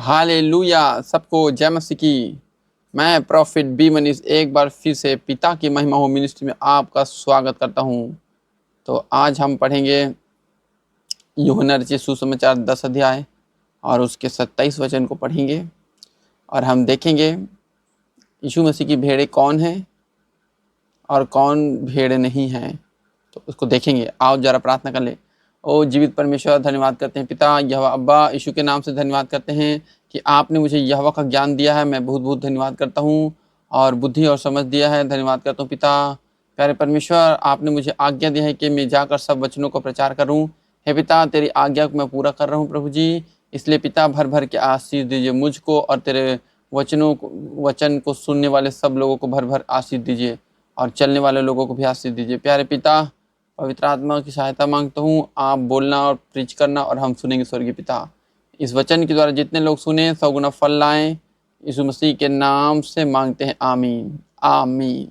Hallelujah. सबको जय मसीह की। मैं प्रॉफिट बी मनीष एक बार फिर से पिता की महिमा हो मिनिस्ट्री में आपका स्वागत करता हूं। तो आज हम पढ़ेंगे यूहन्ना रचित सुसमाचार 10 अध्याय और उसके 27 वचन को पढ़ेंगे और हम देखेंगे यीशु मसीह की भेड़ें कौन है और कौन भेड़ नहीं है, तो उसको देखेंगे। आओ जरा प्रार्थना कर ले। ओ जीवित परमेश्वर, धन्यवाद करते हैं पिता यहोवा अब्बा यीशु के नाम से धन्यवाद करते हैं कि आपने मुझे यहोवा का ज्ञान दिया है। मैं बहुत बहुत धन्यवाद करता हूँ और बुद्धि और समझ दिया है। धन्यवाद करता हूँ पिता। प्यारे परमेश्वर, आपने मुझे आज्ञा दी है कि मैं जाकर सब वचनों को प्रचार करूँ। हे पिता, तेरी आज्ञा को मैं पूरा कर रहा हूँ प्रभु जी। इसलिए पिता भर भर के आशीष दीजिए मुझको और तेरे वचन को सुनने वाले सब लोगों को भर भर आशीष दीजिए और चलने वाले लोगों को भी आशीष दीजिए। प्यारे पिता, पवित्र आत्मा की सहायता मांगता हूँ। आप बोलना और प्रीच करना और हम सुनेंगे स्वर्गीय पिता। इस वचन के द्वारा जितने लोग सुने 100 गुना फल लाएं, यीशु मसीह के नाम से मांगते हैं, आमीन आमीन।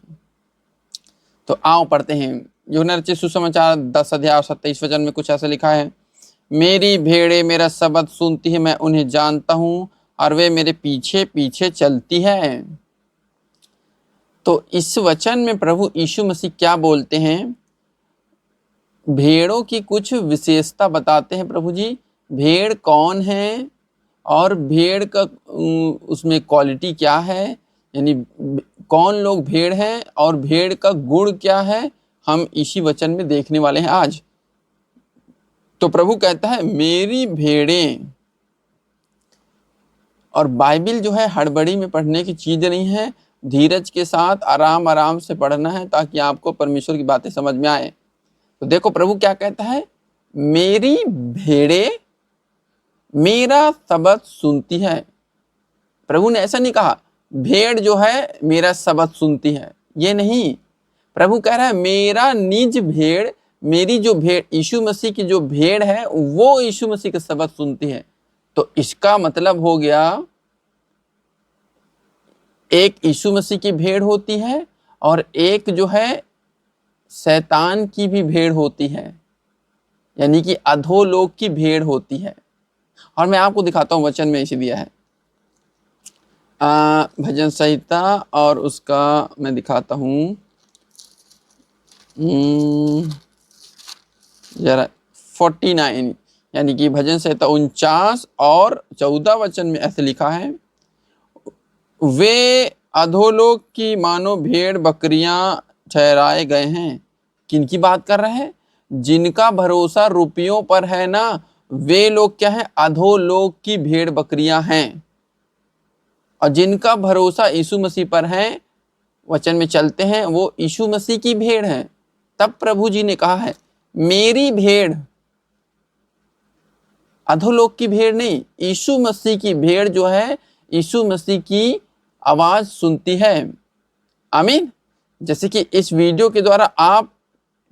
तो आओ पढ़ते हैं यूहन्ना रचित सुसमाचार 10 अध्याय और 27 वचन में कुछ ऐसा लिखा है। मेरी भेड़ें मेरा शब्द सुनती है, मैं उन्हें जानता हूँ और वे मेरे पीछे पीछे चलती है। तो इस वचन में प्रभु यीशु मसीह क्या बोलते हैं? भेड़ों की कुछ विशेषता बताते हैं प्रभु जी। भेड़ कौन है और भेड़ का उसमें क्वालिटी क्या है, यानी कौन लोग भेड़ हैं और भेड़ का गुण क्या है, हम इसी वचन में देखने वाले हैं आज। तो प्रभु कहता है मेरी भेड़ें। और बाइबिल जो है हड़बड़ी में पढ़ने की चीज नहीं है, धीरज के साथ आराम आराम से पढ़ना है ताकि आपको परमेश्वर की बातें समझ में आए। तो देखो प्रभु क्या कहता है, मेरी भेड़ें मेरा शब्द सुनती है। प्रभु ने ऐसा नहीं कहा भेड़ जो है मेरा शब्द सुनती है, ये नहीं। प्रभु कह रहा है मेरा निज भेड़, मेरी जो भेड़ यीशु मसीह की जो भेड़ है वो यीशु मसीह का शब्द सुनती है। तो इसका मतलब हो गया एक यीशु मसीह की भेड़ होती है और एक जो है शैतान की भी भेड़ होती है, यानी कि अधोलोक की भेड़ होती है। और मैं आपको दिखाता हूं, वचन में इसे दिया है भजन संहिता और उसका मैं दिखाता हूं जरा 49, यानी कि भजन संहिता 49 और 14 वचन में ऐसे लिखा है, वे अधोलोक की मानो भेड़ बकरियां ठहराए गए हैं। किनकी बात कर रहे हैं? जिनका भरोसा रुपयों पर है ना, वे लोग क्या है? अधोलोक की भेड़ बकरियां हैं। और जिनका भरोसा यीशु मसीह पर है, वचन में चलते हैं, वो यीशु मसीह की भेड़ है। तब प्रभु जी ने कहा है मेरी भेड़, अधोलोक की भेड़ नहीं, यीशु मसीह की भेड़ जो है यीशु मसीह की आवाज सुनती है। आमीन। जैसे कि इस वीडियो के द्वारा आप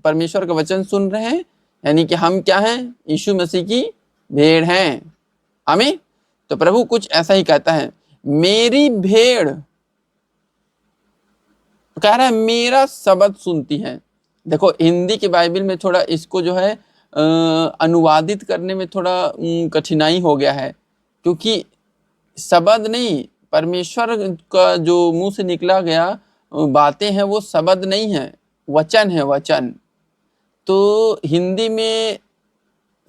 परमेश्वर का वचन सुन रहे हैं, यानी कि हम क्या हैं? यीशु मसीह की भेड़ हैं। आमीन। तो प्रभु कुछ ऐसा ही कहता है, मेरी भेड़, कह रहा है मेरा शब्द सुनती है। देखो हिंदी के बाइबल में थोड़ा इसको जो है अनुवादित करने में थोड़ा कठिनाई हो गया है, क्योंकि शब्द नहीं, परमेश्वर का जो मुंह से निकला गया बातें हैं वो शब्द नहीं है, वचन है, वचन। तो हिंदी में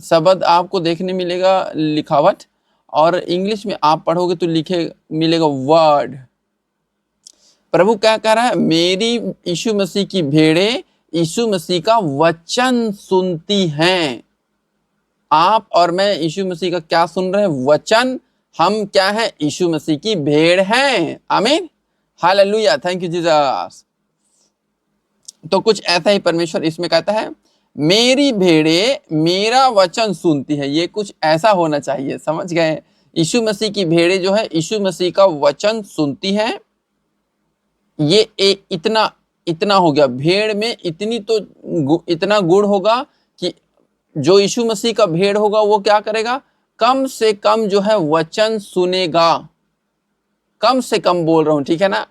शब्द आपको देखने मिलेगा लिखावट, और इंग्लिश में आप पढ़ोगे तो लिखे मिलेगा वर्ड। प्रभु क्या कह रहा है? मेरी यीशु मसीह की भेड़ें यीशु मसीह का वचन सुनती हैं। आप और मैं यीशु मसीह का क्या सुन रहे हैं? वचन। हम क्या है? यीशु मसीह की भेड़ हैं। आमीन। Hallelujah, thank you Jesus. तो कुछ ऐसा ही परमेश्वर इसमें कहता है, मेरी भेड़ें मेरा वचन सुनती है। ये कुछ ऐसा होना चाहिए, समझ गए? यीशु मसीह की भेड़ें जो है यीशु मसीह का वचन सुनती है। ये इतना इतना हो गया, भेड़ में इतनी तो इतना गुण होगा कि जो यीशु मसीह का भेड़ होगा वो क्या करेगा? कम से कम जो है वचन सुनेगा। कम से कम बोल रहा हूं, ठीक है ना?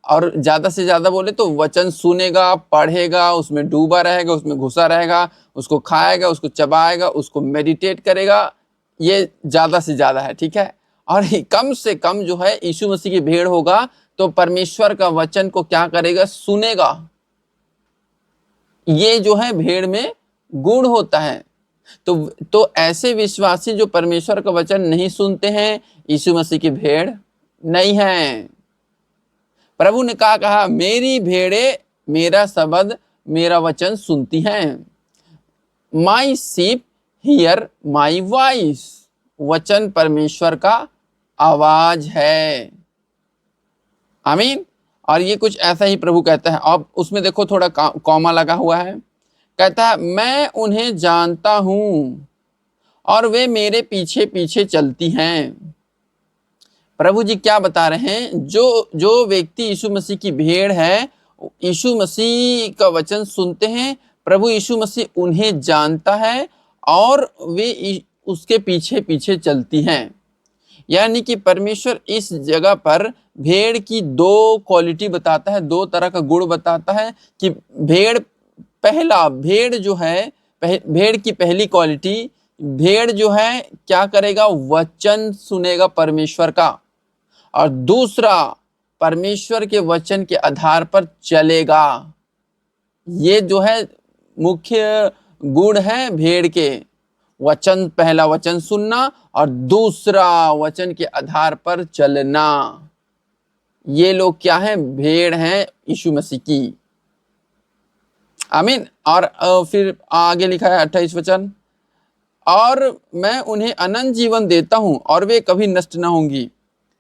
और ज्यादा से ज्यादा बोले तो वचन सुनेगा, पढ़ेगा, उसमें डूबा रहेगा, उसमें घुसा रहेगा, उसको खाएगा, उसको चबाएगा, उसको मेडिटेट करेगा। ये ज्यादा से ज्यादा है, ठीक है? और कम से कम जो है यीशु मसीह की भेड़ होगा तो परमेश्वर का वचन को क्या करेगा, सुनेगा। ये जो है भेड़ में गुण होता है। तो ऐसे विश्वासी जो परमेश्वर का वचन नहीं सुनते हैं, यीशु मसीह की भेड़ नहीं है। प्रभु ने कहा मेरी भेड़े मेरा शब्द मेरा वचन सुनती हैं। माई शीप हियर माई वॉइस। वचन परमेश्वर का आवाज है। आमीन। और ये कुछ ऐसा ही प्रभु कहता है। अब उसमें देखो थोड़ा कॉमा लगा हुआ है। कहता है मैं उन्हें जानता हूं और वे मेरे पीछे पीछे चलती हैं। प्रभु जी क्या बता रहे हैं, जो व्यक्ति यीशु मसीह की भेड़ है, यीशु मसीह का वचन सुनते हैं, प्रभु यीशु मसीह उन्हें जानता है और वे उसके पीछे पीछे चलती हैं। यानी कि परमेश्वर इस जगह पर भेड़ की दो क्वालिटी बताता है, दो तरह का गुण बताता है कि भेड़ जो है, भेड़ की पहली क्वालिटी, भेड़ जो है क्या करेगा, वचन सुनेगा परमेश्वर का। और दूसरा, परमेश्वर के वचन के आधार पर चलेगा। ये जो है मुख्य गुण है भेड़ के। वचन, पहला वचन सुनना और दूसरा वचन के आधार पर चलना। ये लोग क्या है, भेड़ हैं यीशु मसीह की। आमीन। और फिर आगे लिखा है 28 वचन, और मैं उन्हें अनंत जीवन देता हूं और वे कभी नष्ट न होंगी।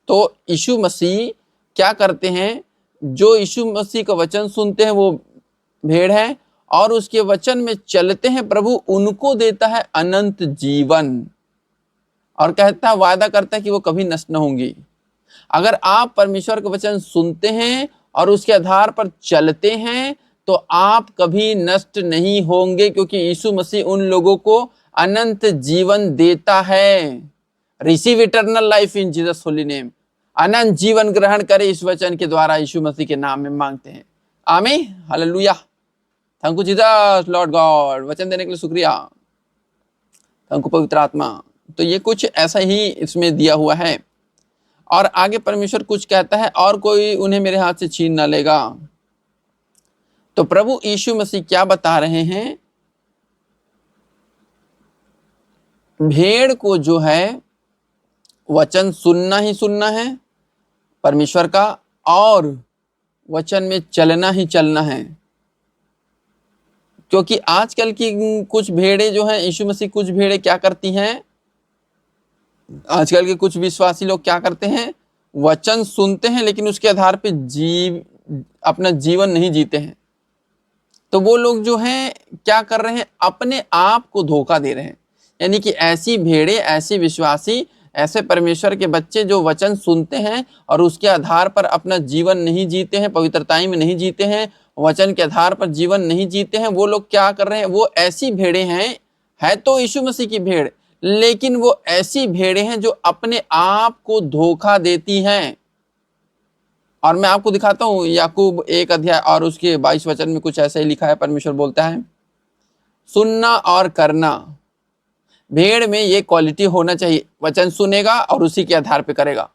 तो यीशु मसीह क्या करते हैं, जो यीशु मसीह का वचन सुनते हैं वो भेड़ है और उसके वचन में चलते हैं, प्रभु उनको देता है अनंत जीवन और कहता है, वादा करता है कि वो कभी नष्ट न होंगी। अगर आप परमेश्वर का वचन सुनते हैं और उसके आधार पर चलते हैं तो आप कभी नष्ट नहीं होंगे, क्योंकि यीशु मसीह उन लोगों को अनंत जीवन देता है। Receive eternal life in Jesus holy name. अनंत जीवन ग्रहण करे इस वचन के द्वारा, यीशु मसीह के नाम में मांगते हैं। आमीन, hallelujah. Thank you Jesus, Lord God. वचन देने के लिए शुक्रिया। थैंक यू पवित्र आत्मा। तो ये कुछ ऐसा ही इसमें दिया हुआ है। और आगे परमेश्वर कुछ कहता है, और कोई उन्हें मेरे हाथ से छीन ना लेगा। तो प्रभु यीशु मसीह क्या बता रहे हैं, भेड़ को जो है वचन सुनना ही सुनना है परमेश्वर का, और वचन में चलना ही चलना है। क्योंकि आजकल की कुछ भेड़ें जो हैं, यीशु मसीह कुछ भेड़ें क्या करती हैं, आजकल के कुछ विश्वासी लोग क्या करते हैं, वचन सुनते हैं लेकिन उसके आधार पे अपना जीवन नहीं जीते हैं। तो वो लोग जो हैं क्या कर रहे हैं, अपने आप को धोखा दे रहे हैं। यानी कि ऐसी भेड़ें, ऐसे विश्वासी, ऐसे परमेश्वर के बच्चे जो वचन सुनते हैं और उसके आधार पर अपना जीवन नहीं जीते हैं, पवित्रताई में नहीं जीते हैं, वचन के आधार पर जीवन नहीं जीते हैं, वो लोग क्या कर रहे हैं, वो ऐसी भेड़ें हैं, है तो यीशु मसीह की भेड़, लेकिन वो ऐसी भेड़ें हैं जो अपने आप को धोखा देती हैं। और मैं आपको दिखाता हूं, याकूब 1 अध्याय और उसके 22 वचन में कुछ ऐसा ही लिखा है। परमेश्वर बोलता है, सुनना और करना। भेड़ में ये क्वालिटी होना चाहिए, वचन सुनेगा और उसी के आधार पे करेगा।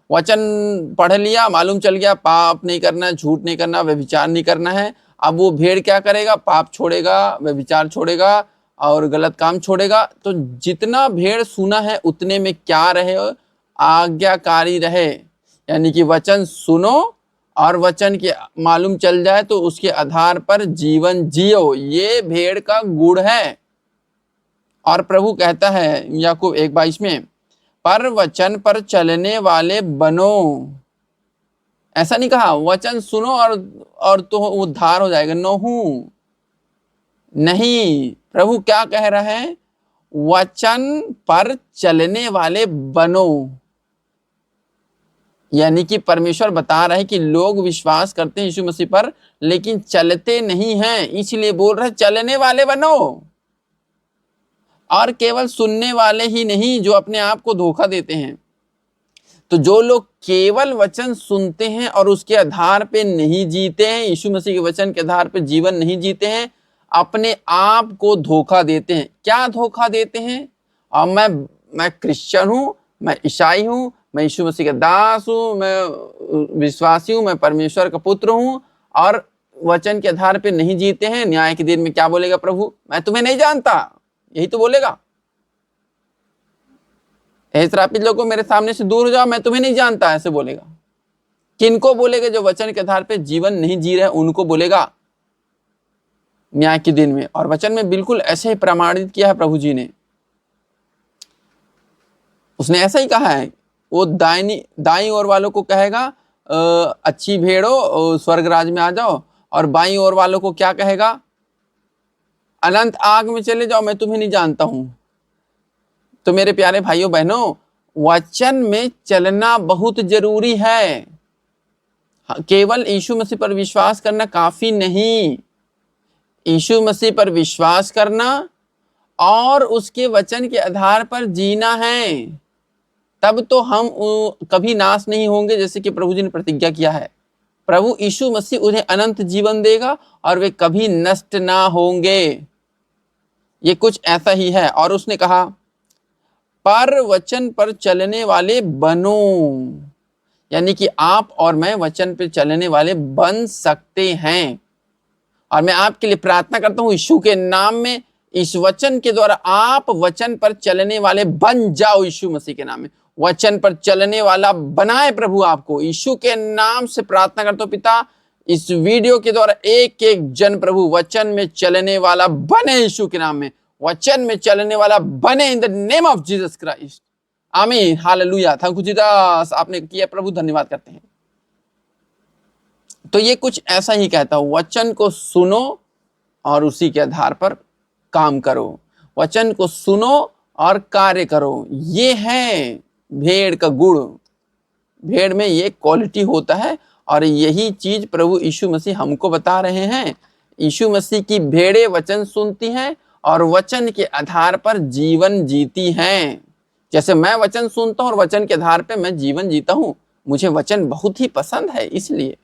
वचन पढ़ लिया, मालूम चल गया, पाप नहीं करना, झूठ नहीं करना, व्यभिचार नहीं करना है। अब वो भेड़ क्या करेगा, पाप छोड़ेगा, व्यभिचार छोड़ेगा और गलत काम छोड़ेगा। तो जितना भेड़ सुना है उतने में क्या रहे, आज्ञाकारी रहे। यानी कि वचन सुनो और वचन के मालूम चल जाए तो उसके आधार पर जीवन जियो। ये भेड़ का गुण है। और प्रभु कहता है याकूब 1:22 में, पर वचन पर चलने वाले बनो। ऐसा नहीं कहा वचन सुनो और तो उद्धार हो जाएगा, नहीं। प्रभु क्या कह रहा है, वचन पर चलने वाले बनो। यानी कि परमेश्वर बता रहा है कि लोग विश्वास करते हैं यीशु मसीह पर लेकिन चलते नहीं हैं, इसलिए बोल रहे चलने वाले बनो। और केवल सुनने वाले ही नहीं जो अपने आप को धोखा देते हैं। तो जो लोग केवल वचन सुनते हैं और उसके आधार पे नहीं जीते हैं, यीशु मसीह के वचन के आधार पे जीवन नहीं जीते हैं, अपने आप को धोखा देते हैं। क्या धोखा देते हैं, और मैं क्रिश्चियन हूं, मैं ईसाई हूँ, मैं यीशु मसीह का दास हूँ, मैं विश्वासी हूँ, मैं परमेश्वर का पुत्र हूँ, और वचन के आधार पे नहीं जीते हैं, न्याय के दिन में क्या बोलेगा प्रभु? मैं तुम्हें नहीं जानता, यही तो बोलेगा। हे श्रापित लोगों, मेरे सामने से दूर हो जाओ, मैं तुम्हें नहीं जानता, ऐसे बोलेगा। किनको बोलेगा? जो वचन के आधार पे जीवन नहीं जी रहे उनको बोलेगा न्याय के दिन में। और वचन में बिल्कुल ऐसे ही प्रमाणित किया है प्रभु जी ने। उसने ऐसा ही कहा है, वो दाईं ओर वालों को कहेगा अच्छी भेड़ो स्वर्ग राज में आ जाओ, और बाईं ओर वालों को क्या कहेगा? अनंत आग में चले जाओ, मैं तुम्हें नहीं जानता हूं। तो मेरे प्यारे भाइयों बहनों, वचन में चलना बहुत जरूरी है। केवल यीशु मसीह पर विश्वास करना काफी नहीं। यीशु मसीह पर विश्वास करना और उसके वचन के आधार पर जीना है, तब तो हम कभी नाश नहीं होंगे, जैसे कि प्रभु जी ने प्रतिज्ञा किया है। प्रभु यीशु मसीह उन्हें अनंत जीवन देगा और वे कभी नष्ट ना होंगे। ये कुछ ऐसा ही है। और उसने कहा, पर वचन पर चलने वाले बनो, यानी कि आप और मैं वचन पर चलने वाले बन सकते हैं। और मैं आपके लिए प्रार्थना करता हूं यीशु के नाम में, इस वचन के द्वारा आप वचन पर चलने वाले बन जाओ। यीशु मसीह के नाम में वचन पर चलने वाला बनाए प्रभु आपको। यीशु के नाम से प्रार्थना करता हूं पिता, इस वीडियो के द्वारा एक एक जन प्रभु वचन में चलने वाला बने। यीशु के नाम में वचन में चलने वाला बने, in the name of Jesus Christ, आमीन, हालेलुया। थैंक यू जीसस, आपने किया प्रभु, धन्यवाद करते हैं। तो ये कुछ ऐसा ही कहता हूं, वचन को सुनो और उसी के आधार पर काम करो। वचन को सुनो और कार्य करो। ये है भेड़ का गुण। भेड़ में ये क्वालिटी होता है, और यही चीज प्रभु यीशु मसीह हमको बता रहे हैं। यीशु मसीह की भेड़ें वचन सुनती हैं और वचन के आधार पर जीवन जीती हैं। जैसे मैं वचन सुनता हूं और वचन के आधार पर मैं जीवन जीता हूं। मुझे वचन बहुत ही पसंद है, इसलिए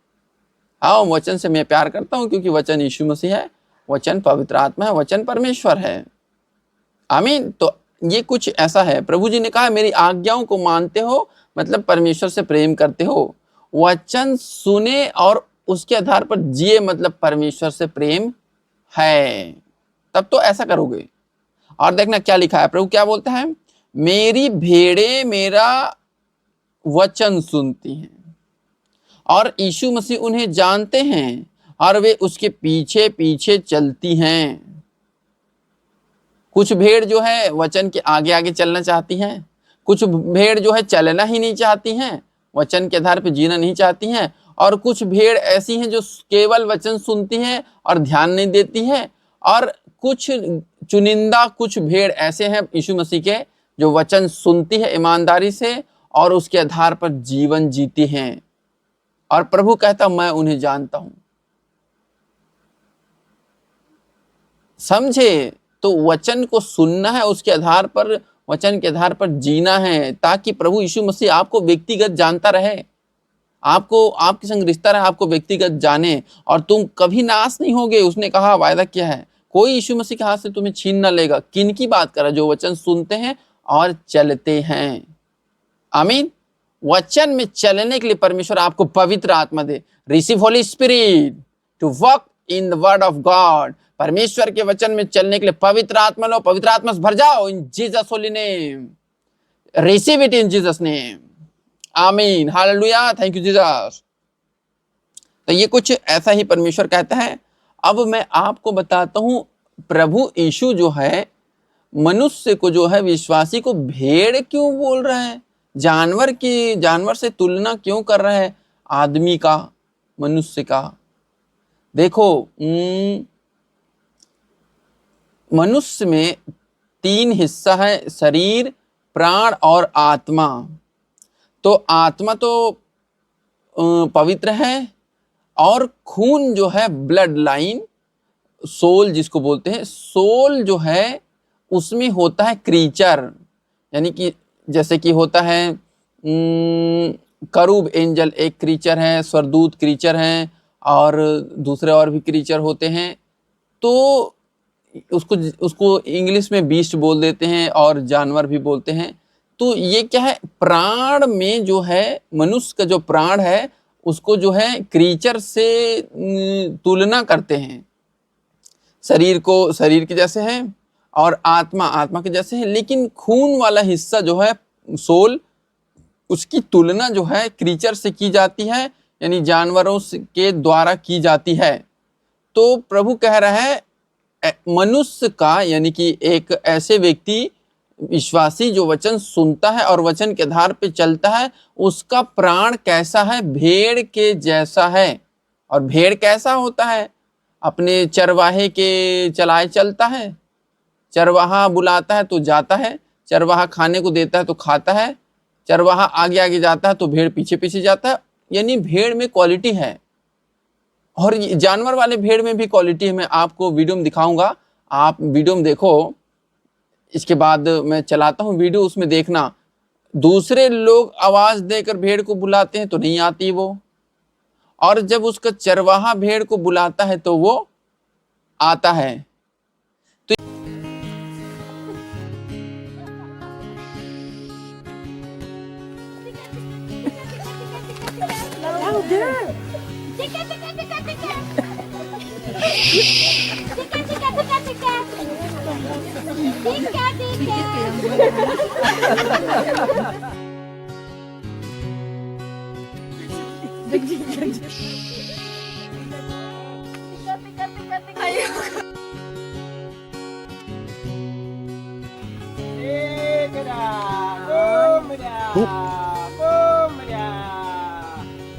हाँ, वचन से मैं प्यार करता हूं, क्योंकि वचन यीशु मसीह है, वचन पवित्र आत्मा है, वचन परमेश्वर है, आमीन। तो ये कुछ ऐसा है। प्रभु जी ने कहा, मेरी आज्ञाओं को मानते हो मतलब परमेश्वर से प्रेम करते हो। वचन सुने और उसके आधार पर जिए मतलब परमेश्वर से प्रेम है, तब तो ऐसा करोगे। और देखना क्या लिखा है, प्रभु क्या बोलता है, मेरी भेड़ें मेरा वचन सुनती हैं और यीशु मसीह उन्हें जानते हैं और वे उसके पीछे पीछे चलती हैं। कुछ भेड़ जो है वचन के आगे आगे चलना चाहती हैं, कुछ भेड़ जो है चलना ही नहीं चाहती हैं, वचन के आधार पर जीना नहीं चाहती हैं, और कुछ भेड़ ऐसी हैं जो केवल वचन सुनती हैं और ध्यान नहीं देती हैं, और कुछ चुनिंदा कुछ भेड़ ऐसे हैं यीशु मसीह के जो वचन सुनती है ईमानदारी से और उसके आधार पर जीवन जीती हैं। और प्रभु कहता, मैं उन्हें जानता हूं। समझे? तो वचन को सुनना है, उसके आधार पर, वचन के आधार पर जीना है, ताकि प्रभु यीशु मसीह आपको व्यक्तिगत जानता रहे, आपको आपके संग रिश्ता रहे, आपको व्यक्तिगत जाने, और तुम कभी नाश नहीं होगे। उसने कहा, वायदा किया है, कोई यीशु मसीह के हाथ से तुम्हें छीन ना लेगा। किन की बात कर रहा? जो वचन सुनते हैं और चलते हैं, आमीन। वचन में चलने के लिए परमेश्वर आपको पवित्र आत्मा दे। Receive holy spirit to walk in the word of God. परमेश्वर के वचन में चलने के लिए पवित्र आत्मा लो, पवित्र आत्मा से भर जाओ इन Jesus holy name. Receive it in Jesus name, आमीन, हालेलुया, थैंक यू जीसस। तो ये कुछ ऐसा ही परमेश्वर कहता है। अब मैं आपको बताता हूं, प्रभु यीशु जो है मनुष्य को, जो है विश्वासी को भेड़ क्यों बोल रहा है, जानवर से तुलना क्यों कर रहा है आदमी का, मनुष्य का। देखो, मनुष्य में 3 हिस्सा है, शरीर, प्राण और आत्मा। तो आत्मा तो पवित्र है, और खून जो है ब्लड लाइन, सोल जिसको बोलते हैं, सोल जो है उसमें होता है क्रीचर, यानी कि जैसे कि होता है करूब एंजल एक क्रीचर है, स्वर्गदूत क्रीचर हैं, और दूसरे और भी क्रीचर होते हैं। तो उसको इंग्लिश में बीस्ट बोल देते हैं और जानवर भी बोलते हैं। तो ये क्या है, प्राण में जो है, मनुष्य का जो प्राण है उसको जो है क्रीचर से तुलना करते हैं। शरीर को शरीर के जैसे है और आत्मा आत्मा के जैसे है, लेकिन खून वाला हिस्सा जो है सोल, उसकी तुलना जो है क्रीचर से की जाती है, यानी जानवरों के द्वारा की जाती है। तो प्रभु कह रहा है मनुष्य का, यानी कि एक ऐसे व्यक्ति विश्वासी जो वचन सुनता है और वचन के आधार पे चलता है, उसका प्राण कैसा है, भेड़ के जैसा है। और भेड़ कैसा होता है, अपने चरवाहे के चलाए चलता है। चरवाहा बुलाता है तो जाता है, चरवाहा खाने को देता है तो खाता है, चरवाहा आगे आगे जाता है तो भेड़ पीछे पीछे जाता है। यानी भेड़ में क्वालिटी है, और जानवर वाले भेड़ में भी क्वालिटी है। मैं आपको वीडियो में दिखाऊंगा, आप वीडियो में देखो, इसके बाद मैं चलाता हूँ वीडियो, उसमें देखना। दूसरे लोग आवाज देकर भेड़ को बुलाते हैं तो नहीं आती वो, और जब उसका चरवाहा भेड़ को बुलाता है तो वो आता है। तो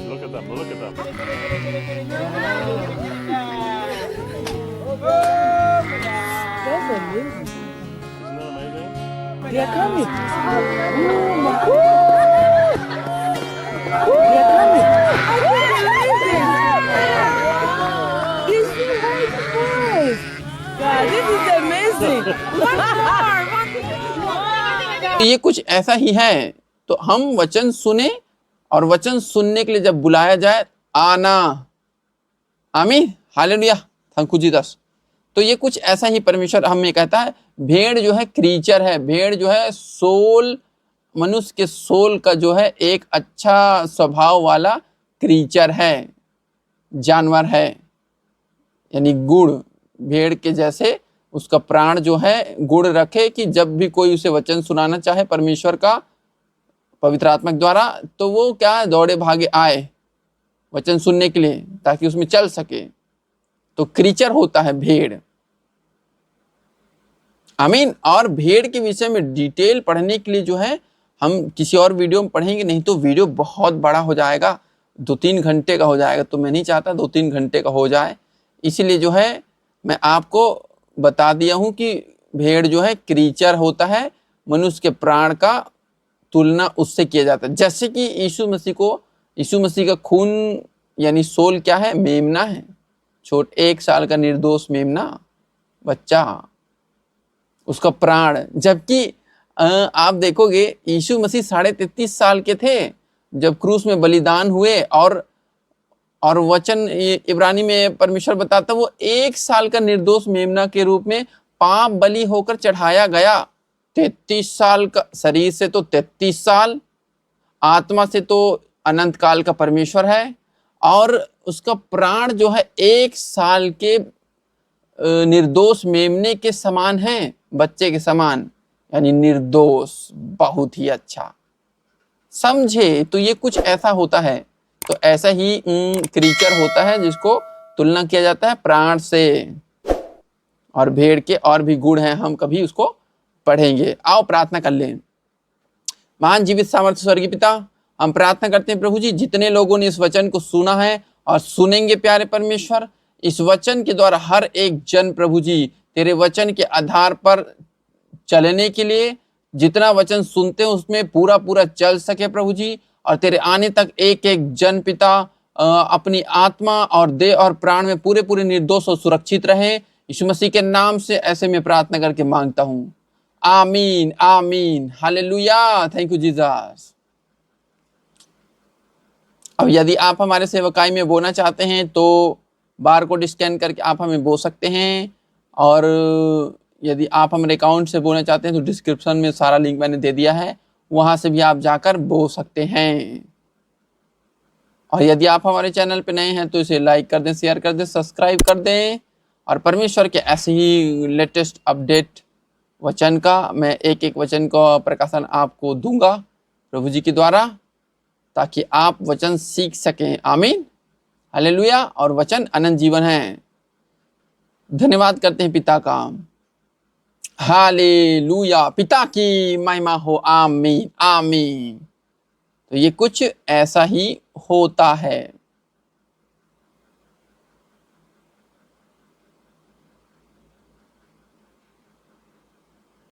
Look at them, look at them. That's amazing. Isn't that amazing? They are coming. Oh my They are coming. This is very surprise. God, this is amazing. One more. ये कुछ ऐसा ही है। तो हम वचन सुने, और वचन सुनने के लिए जब बुलाया जाए आना। आमीन, हालेलुया, थैंक यू जीसस। तो ये कुछ ऐसा ही परमेश्वर हमें कहता है। भेड़ जो है क्रीचर है, भेड़ जो है सोल, मनुष्य के सोल का जो है एक अच्छा स्वभाव वाला क्रीचर है, जानवर है, यानी गुड़, भेड़ के जैसे उसका प्राण जो है गुड़ रखे, कि जब भी कोई उसे वचन सुनाना चाहे परमेश्वर का पवित्र आत्मा के द्वारा, तो वो क्या दौड़े भागे आए वचन सुनने के लिए, ताकि उसमें चल सके। तो क्रीचर होता है भेड़। आमीन। और भेड़ के विषय में डिटेल पढ़ने के लिए जो है हम किसी और वीडियो में पढ़ेंगे, नहीं तो वीडियो बहुत बड़ा हो जाएगा, 2-3 घंटे का हो जाएगा। तो मैं नहीं चाहता 2-3 घंटे का हो जाए, इसीलिए जो है मैं आपको बता दिया हूं कि भेड़ जो है क्रीचर होता है, मनुष्य के प्राण का तुलना उससे किया जाता है। जैसे कि यीशु मसीह का खून यानी सोल क्या है, मेमना है, 1 साल का निर्दोष मेमना बच्चा, उसका प्राण। जबकि आप देखोगे यीशु मसीह 33.5 साल के थे जब क्रूस में बलिदान हुए, और वचन इब्रानी में परमेश्वर बताता वो 1 साल का निर्दोष मेमना के रूप में पाप बलि होकर चढ़ाया गया। 33 साल का, शरीर से तो 33 साल, आत्मा से तो अनंत काल का परमेश्वर है, और उसका प्राण जो है 1 साल के निर्दोष मेमने के समान है, बच्चे के समान, यानी निर्दोष। बहुत ही अच्छा समझे। तो ये कुछ ऐसा होता है। तो ऐसा ही क्रीचर होता है जिसको तुलना किया जाता है प्राण से। और भेड़ के और भी गुण हैं, हम कभी उसको पढ़ेंगे। आओ प्रार्थना कर लें। महान जीवित सामर्थ्य स्वर्गीय पिता, हम प्रार्थना करते हैं प्रभु जी, जितने लोगों ने इस वचन को सुना है और सुनेंगे प्यारे परमेश्वर, इस वचन के द्वारा हर एक जन प्रभु जी तेरे वचन के आधार पर चलने के लिए, जितना वचन सुनते हैं उसमें पूरा पूरा चल सके प्रभु जी, और तेरे आने तक एक एक जन पिता अपनी आत्मा और देह और प्राण में पूरे पूरे निर्दोष और सुरक्षित रहे। यीशु मसीह के नाम से ऐसे में प्रार्थना करके मांगता हूँ, आमीन आमीन, हालेलुया, थैंक यू जीसस। अब यदि आप हमारे सेवकाई में बोना चाहते हैं तो बार कोड स्कैन करके आप हमें बो सकते हैं, और यदि आप हमारे अकाउंट से बोना चाहते हैं तो डिस्क्रिप्शन में सारा लिंक मैंने दे दिया है, वहाँ से भी आप जाकर बो सकते हैं। और यदि आप हमारे चैनल पे नए हैं तो इसे लाइक कर दें, शेयर कर दें, सब्सक्राइब कर दें। और परमेश्वर के ऐसे ही लेटेस्ट अपडेट वचन का मैं एक एक वचन का प्रकाशन आपको दूंगा प्रभु जी के द्वारा, ताकि आप वचन सीख सकें। आमीन, हालेलुया। और वचन अनंत जीवन है। धन्यवाद करते हैं पिता का। हालेलुया, पिता की महिमा हो। आमीन आमीन। तो ये कुछ ऐसा ही होता है।